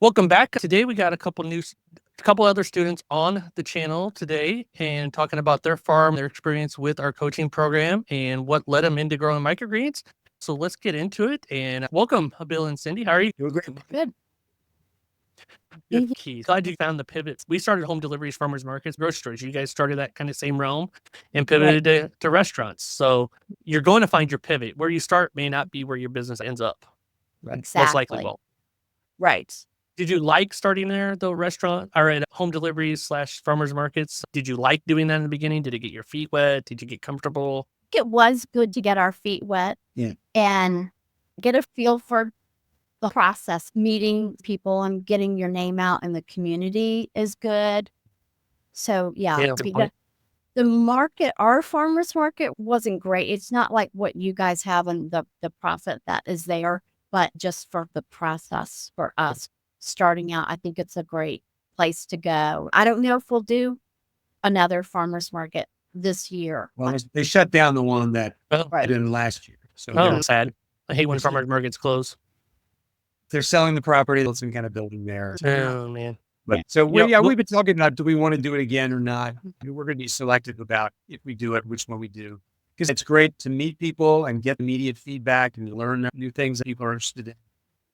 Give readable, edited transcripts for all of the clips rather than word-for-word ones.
Welcome back. Today we got a couple other students on the channel today and talking about their farm, their experience with our coaching program, and what led them into growing microgreens. So let's get into it. And welcome, Bill and Cindy. How are you? Doing great. Good. Good. Keys. Glad you found the pivots. We started home deliveries, farmers markets, grocery stores. You guys started that kind of same realm and pivoted to restaurants. So you're going to find your pivot. Where you start may not be where your business ends up. Right. Most likely won't. Right. Did you like starting there, the restaurant or at home deliveries / farmers markets? Did you like doing that in the beginning? Did it get your feet wet? Did you get comfortable? It was good to get our feet wet Yeah. and get a feel for the process. Meeting people and getting your name out in the community is good. So Yeah, good point. the market, our farmers market wasn't great. It's not like what you guys have and the profit that is there, but just for the process for us starting out, I think it's a great place to go. I don't know if we'll do another farmers market this year. Well, they shut down the one that Oh, I did last year. So oh, sad. I hate when farmers markets close. they're selling the property. There's some kind of building there. Oh, man. But so Yeah, we've been talking about, do we want to do it again or not? We're going to be selective about if we do it, which one we do. Because it's great to meet people and get immediate feedback and learn new things that people are interested in.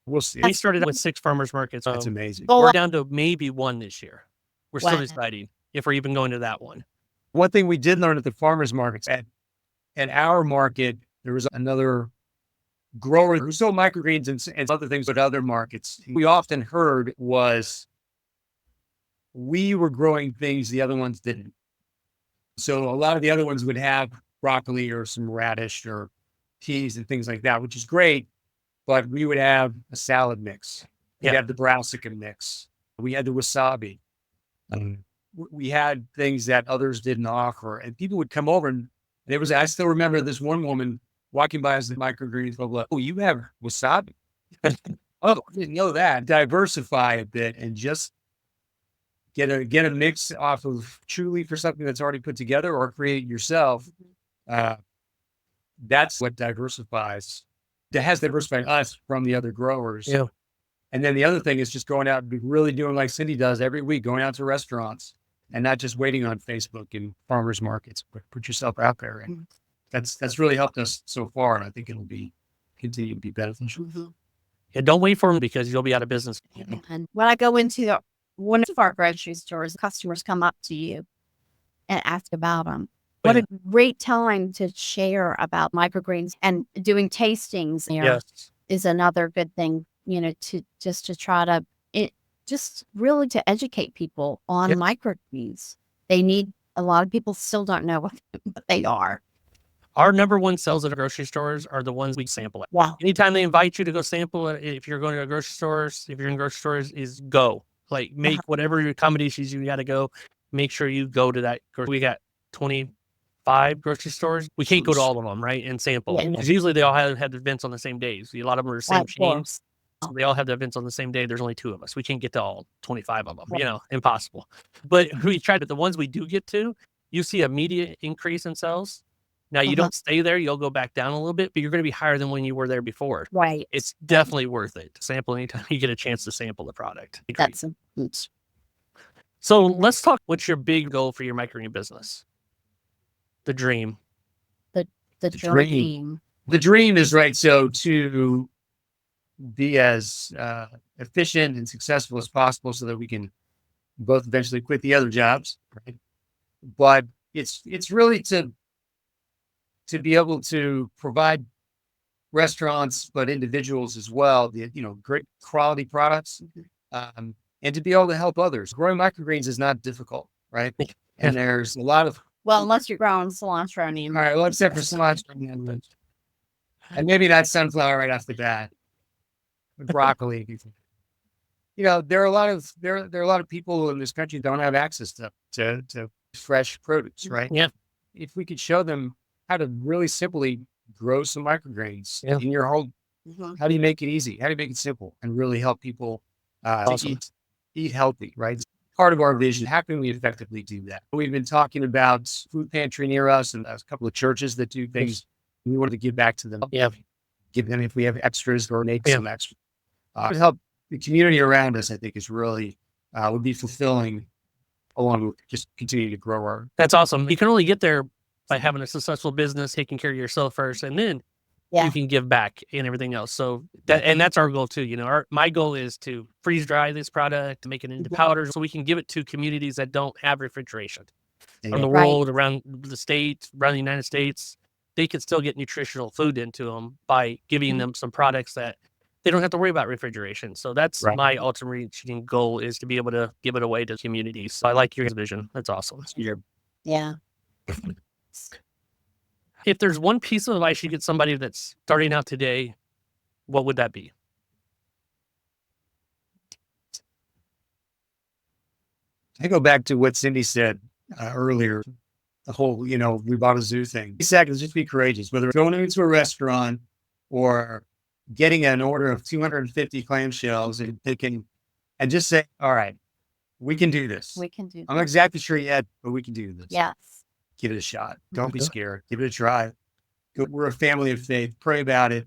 We'll see. We started with 6 farmers markets. That's amazing. We're down to maybe 1 this year. We're still Wow. deciding if we're even going to that one. One thing we did learn at the farmers markets, at our market, there was another grower who sold microgreens and other things at other markets. We often heard was we were growing things the other ones didn't. So a lot of the other ones would have broccoli or some radish or peas and things like that, which is great. But we would have a salad mix. We'd have the brassica mix. We had the wasabi. We had things that others didn't offer. And people would come over and I still remember this one woman walking by as the microgreens, like, oh, you have wasabi? Oh, I didn't know that. Diversify a bit and just get a mix off of truly for something that's already put together or create it yourself. That's what diversifies. That has diversified us from the other growers. Yeah. And then the other thing is just going out and really doing like Cindy does every week, going out to restaurants and not just waiting on Facebook and farmers markets, but put yourself out there. And that's really helped us so far. And I think it'll continue to be beneficial. Yeah, don't wait for them because you'll be out of business. And when I go into one of our grocery stores, customers come up to you and ask about them. What a great time to share about microgreens, and doing tastings there is another good thing, to try to, just really to educate people on microgreens. A lot of people still don't know what they are. Our number 1 sales at grocery stores are the ones we sample at. Wow. Anytime they invite you to go sample it, if you're going to grocery stores, if you're in grocery stores, is go. Like, make whatever accommodations you got to go. Make sure you go to that. We got 25 grocery stores. We can't go to all of them, right? And sample. Because usually they all have the events on the same days. A lot of them are the same chains. So they all have the events on the same day. There's only 2 of us. We can't get to all 25 of them. Impossible. But we tried it. The ones we do get to, you see immediate increase in sales. Now, you don't stay there. You'll go back down a little bit, but you're going to be higher than when you were there before. Right. It's definitely worth it to sample anytime you get a chance to sample the product. That's So let's talk. What's your big goal for your microgreen business? The dream. the dream. The dream is right. So to be as efficient and successful as possible so that we can both eventually quit the other jobs. Right. But it's really to be able to provide restaurants, but individuals as well, great quality products, and to be able to help others. Growing microgreens is not difficult, right? And there's a lot of, Well, unless you're growing cilantro and all right, well, except for cilantro and maybe not sunflower right off the bat, but broccoli. There are a lot of people in this country don't have access to fresh produce, right? Yeah. If we could show them how to really simply grow some microgreens in your home, how do you make it easy? How do you make it simple and really help people to eat healthy, right? It's part of our vision. How can we effectively do that? We've been talking about food pantry near us and a couple of churches that do things. We wanted to give back to them. Yeah. Give them, if we have extras, or make some extra. To help the community around us, I think, is really would be fulfilling, along with just continuing to grow our. That's awesome. You can only get there by having a successful business, taking care of yourself first, and then Yeah. you can give back and everything else. So that's our goal too. You know, my goal is to freeze dry this product, make it into powders, so we can give it to communities that don't have refrigeration around the Right. world, around the states, around the United States. They can still get nutritional food into them by giving them some products that they don't have to worry about refrigeration. So that's Right. my ultimate reaching goal, is to be able to give it away to communities. So I like your vision. That's awesome. Yeah. If there's one piece of advice you get somebody that's starting out today, what would that be? I go back to what Cindy said earlier, the whole, we bought a zoo thing. Seconds, just be courageous, whether it's going into a restaurant or getting an order of 250 clamshells and picking, and just say, all right, we can do this. We can do I'm not that. exactly sure yet, but we can do this. Yes. Give it a shot. Don't be scared. Give it a try. We're a family of faith. Pray about it.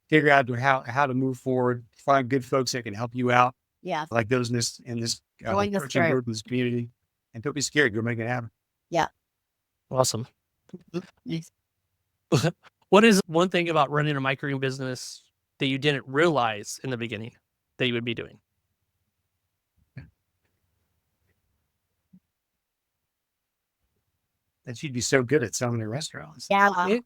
Figure out how to move forward. Find good folks that can help you out, Yes. like those in this Join us coaching through. group, in this community. And don't be scared. Go make it happen. Awesome. Nice. What is one thing about running a microgreen business that you didn't realize in the beginning that you would be doing? That you'd be so good at selling in restaurants. Yeah.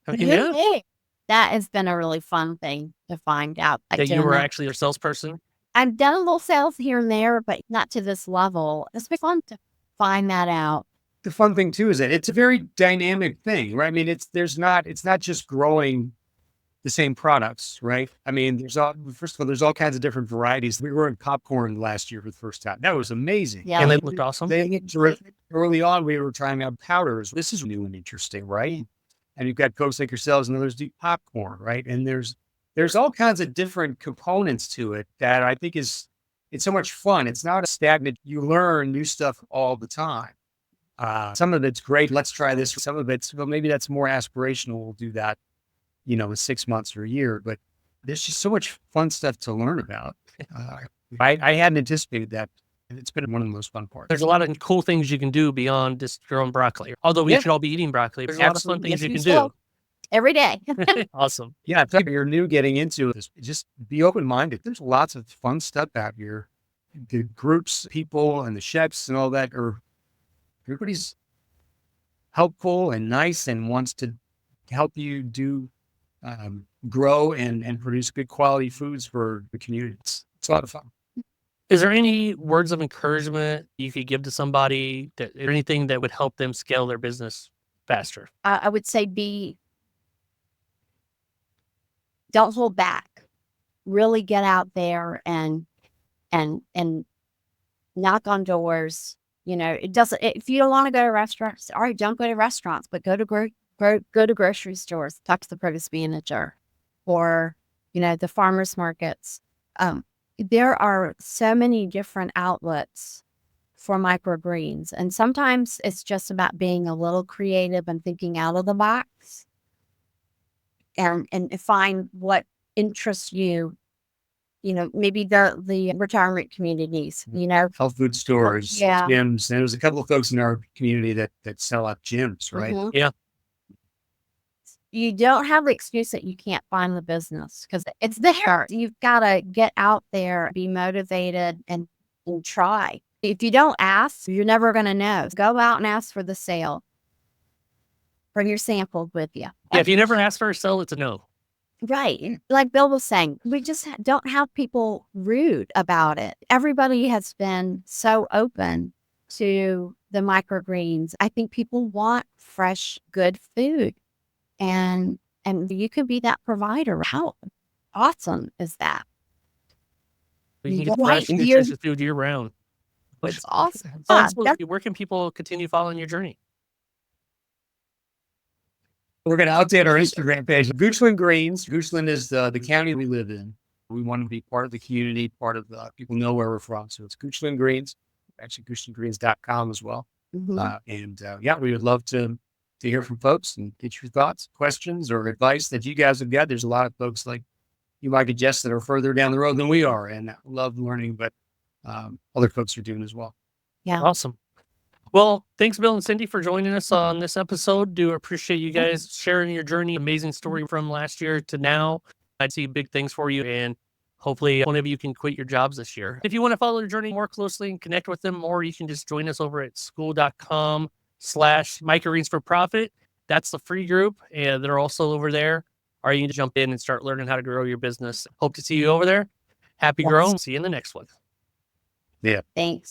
Yeah, That has been a really fun thing to find out. Like that you doing were that. actually a salesperson. I've done a little sales here and there, but not to this level. It's been fun to find that out. The fun thing too is that it's a very dynamic thing, right? I mean, it's not just growing the same products, right? I mean, first of all, there's all kinds of different varieties. We were in popcorn last year for the first time. That was amazing. Yeah. And they looked awesome. They looked terrific. Early on, we were trying out powders. This is new and interesting, right? And you've got folks like yourselves and others do popcorn, right? And there's all kinds of different components to it that I think it's so much fun. It's not a stagnant. You learn new stuff all the time. Some of it's great. Let's try this. Some of it's, well, maybe that's more aspirational. We'll do that, in 6 months or a year. But there's just so much fun stuff to learn about. I hadn't anticipated that. And it's been one of the most fun parts. There's a lot of cool things you can do beyond just growing broccoli. Although we should all be eating broccoli, there's a lot of fun things you can do. Every day. Awesome. Yeah, if you're new getting into this, just be open-minded. There's lots of fun stuff out here. The groups, people, and the chefs and all that everybody's helpful and nice and wants to help you do grow and produce good quality foods for the community. It's a lot of fun. Is there any words of encouragement you could give to somebody, or anything that would help them scale their business faster? I would say don't hold back. Really get out there and knock on doors. If you don't want to go to restaurants, all right, don't go to restaurants, but go to grocery stores, talk to the produce manager, or, the farmers markets. There are so many different outlets for microgreens. And sometimes it's just about being a little creative and thinking out of the box and find what interests you. Maybe the retirement communities, Health food stores, Yeah. gyms. And there's a couple of folks in our community that sell out gyms, right? Mhm. Yeah. You don't have the excuse that you can't find the business because it's there. You've got to get out there, be motivated, and try. If you don't ask, you're never going to know. Go out and ask for the sale. Bring your sample with you. Yeah, if you never ask for a sale, it's a no. Right. Like Bill was saying, we just don't have people rude about it. Everybody has been so open to the microgreens. I think people want fresh, good food. And you could be that provider. How awesome is that? You can get Right. fresh, nutritious food year round. It's awesome. Oh, Yeah, absolutely. Where can people continue following your journey? We're going to update our Instagram page. Goochland Greens. Goochland is the county we live in. We want to be part of the community, part of the people know where we're from. So it's Goochland Greens, actually GoochlandGreens.com as well. Mhm. We would love to hear from folks and get your thoughts, questions, or advice that you guys have got. There's a lot of folks like you might get guests that are further down the road than we are, and love learning, but other folks are doing as well. Yeah. Awesome. Well, thanks, Bill and Cindy, for joining us on this episode. Do appreciate you guys sharing your journey. Amazing story from last year to now. I'd see big things for you, and hopefully one of you can quit your jobs this year. If you want to follow your journey more closely and connect with them more, you can just join us over at school.com/microgreens for profit. That's the free group, and they're also over there. Or you can jump in and start learning how to grow your business. Hope to see you over there. Happy growing. See you in the next one. Yeah. Thanks.